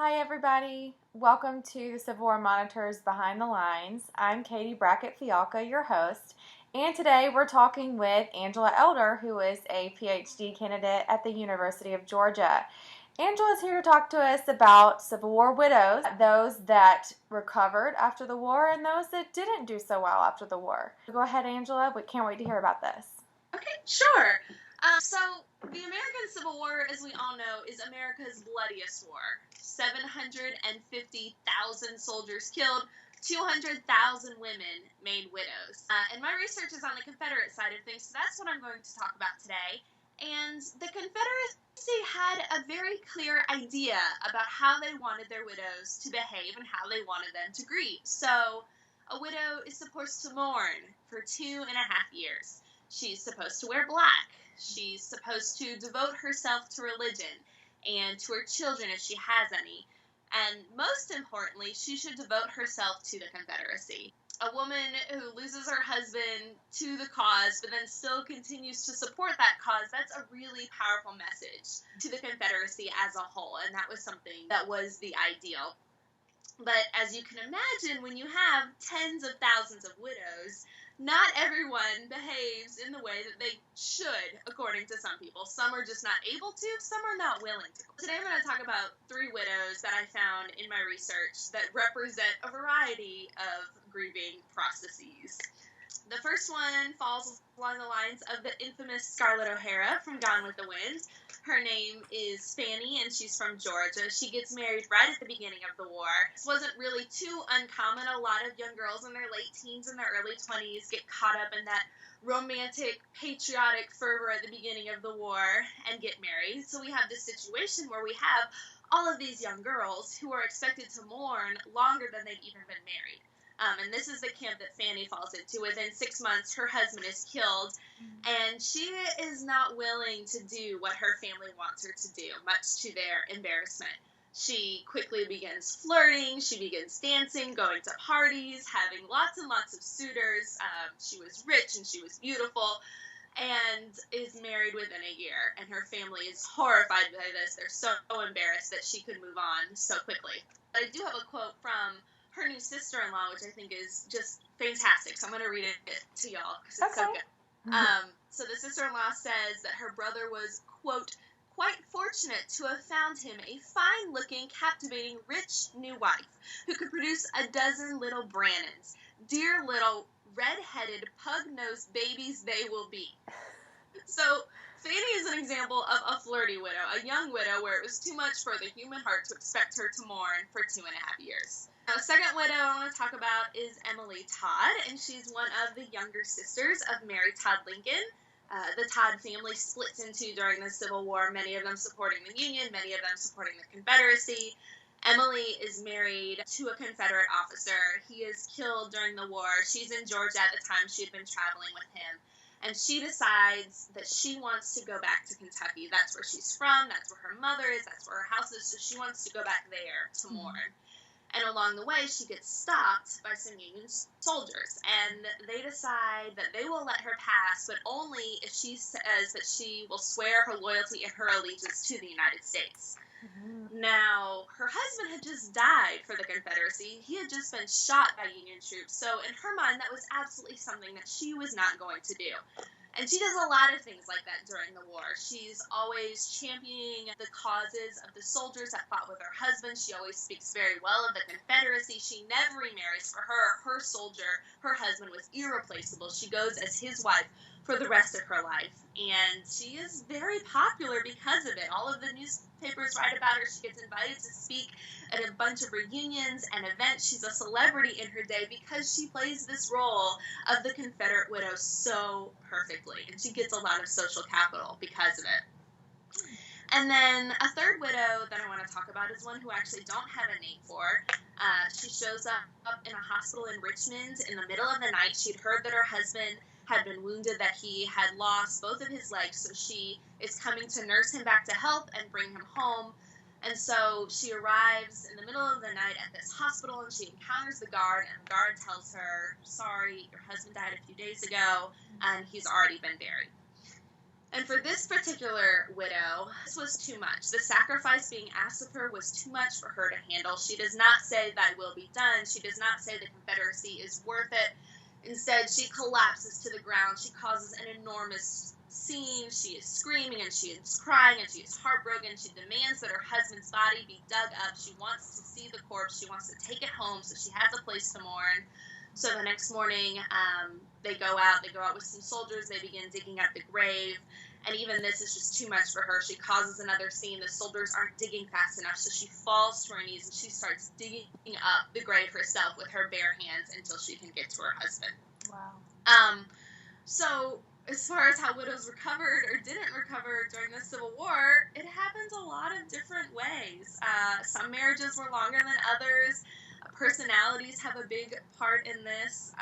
Hi, everybody. Welcome to the Civil War Monitors Behind the Lines. I'm Katie Brackett Fialka, your host, and today we're talking with Angela Elder, who is a PhD candidate at the University of Georgia. Angela is here to talk to us about Civil War widows, those that recovered after the war and those that didn't do so well after the war. Go ahead, Angela. We can't wait to hear about this. Okay, sure. So the American Civil War, as we all know, is America's bloodiest war. 750,000 soldiers killed, 200,000 women made widows. And my research is on the Confederate side of things, so that's what I'm going to talk about today. And the Confederacy had a very clear idea about how they wanted their widows to behave and how they wanted them to grieve. So a widow is supposed to mourn for 2.5 years. She's supposed to wear black. She's supposed to devote herself to religion and to her children if she has any. And most importantly, she should devote herself to the Confederacy. A woman who loses her husband to the cause but then still continues to support that cause, that's a really powerful message to the Confederacy as a whole, and that was something that was the ideal. But as you can imagine, when you have tens of thousands of widows, not everyone behaves in the way that they should, according to some people. Some are just not able to, some are not willing to. Today I'm going to talk about 3 widows that I found in my research that represent a variety of grieving processes. The first one falls along the lines of the infamous Scarlett O'Hara from Gone with the Wind. Her name is Fanny, and she's from Georgia. She gets married right at the beginning of the war. This wasn't really too uncommon. A lot of young girls in their late teens and their early 20s get caught up in that romantic, patriotic fervor at the beginning of the war and get married. So we have this situation where we have all of these young girls who are expected to mourn longer than they've even been married. And this is the camp that Fanny falls into. Within 6 months, her husband is killed, and she is not willing to do what her family wants her to do, much to their embarrassment. She quickly begins flirting, she begins dancing, going to parties, having lots and lots of suitors. She was rich and she was beautiful, and is married within a year. And her family is horrified by this. They're so embarrassed that she could move on so quickly. I do have a quote from her new sister-in-law, which I think is just fantastic. So I'm going to read it to y'all because it's so good. So the sister-in-law says that her brother was, quote, quite fortunate to have found him a fine-looking, captivating, rich new wife who could produce a dozen little Brannons. Dear little red-headed, pug-nosed babies they will be. So Fanny is an example of a flirty widow, a young widow where it was too much for the human heart to expect her to mourn for 2.5 years. Now, the second widow I want to talk about is Emily Todd, and she's one of the younger sisters of Mary Todd Lincoln. The Todd family splits into during the Civil War, many of them supporting the Union, many of them supporting the Confederacy. Emily is married to a Confederate officer. He is killed during the war. She's in Georgia at the time. She had been traveling with him. And she decides that she wants to go back to Kentucky. That's where she's from. That's where her mother is. That's where her house is. So she wants to go back there to mourn. And along the way, she gets stopped by some Union soldiers. And they decide that they will let her pass, but only if she says that she will swear her loyalty and her allegiance to the United States. Now, her husband had just died for the Confederacy. He had just been shot by Union troops. So in her mind, that was absolutely something that she was not going to do. And she does a lot of things like that during the war. She's always championing the causes of the soldiers that fought with her husband. She always speaks very well of the Confederacy. She never remarries. For her soldier, her husband was irreplaceable. She goes as his wife for the rest of her life. And she is very popular because of it. All of the newspapers write about her. She gets invited to speak at a bunch of reunions and events. She's a celebrity in her day because she plays this role of the Confederate widow so perfectly. And she gets a lot of social capital because of it. And then a third widow that I want to talk about is one who I actually don't have a name for. She shows up in a hospital in Richmond in the middle of the night. She'd heard that her husband had been wounded, that he had lost both of his legs, so she is coming to nurse him back to health and bring him home. And so she arrives in the middle of the night at this hospital, and she encounters the guard, and the guard tells her, sorry, your husband died a few days ago, and he's already been buried. And for this particular widow, this was too much. The sacrifice being asked of her was too much for her to handle. She does not say, "Thy will be done." She does not say the Confederacy is worth it. Instead, she collapses to the ground. She causes an enormous scene. She is screaming and she is crying and she is heartbroken. She demands that her husband's body be dug up. She wants to see the corpse. She wants to take it home so she has a place to mourn. So the next morning, they go out with some soldiers. They begin digging up the grave. And even this is just too much for her. She causes another scene. The soldiers aren't digging fast enough, so she falls to her knees and she starts digging up the grave herself with her bare hands until she can get to her husband. Wow. So as far as how widows recovered or didn't recover during the Civil War, it happens a lot of different ways. Some marriages were longer than others. Personalities have a big part in this.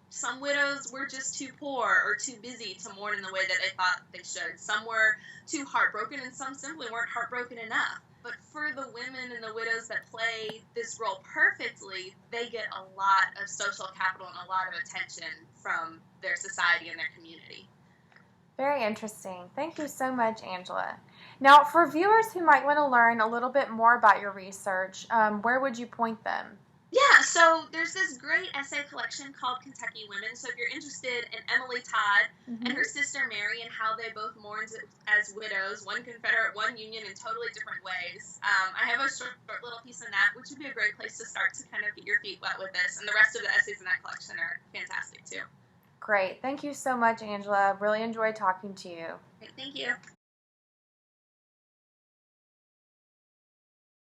Some widows were just too poor or too busy to mourn in the way that they thought they should. Some were too heartbroken, and some simply weren't heartbroken enough. But for the women and the widows that play this role perfectly, they get a lot of social capital and a lot of attention from their society and their community. Very interesting. Thank you so much, Angela. Now, for viewers who might want to learn a little bit more about your research, where would you point them? Yeah, so there's this great essay collection called Kentucky Women. So if you're interested in Emily Todd and her sister Mary and how they both mourned as widows, one Confederate, one Union, in totally different ways, I have a short little piece on that, which would be a great place to start to kind of get your feet wet with this. And the rest of the essays in that collection are fantastic too. Great. Thank you so much, Angela. Really enjoyed talking to you. Great, thank you.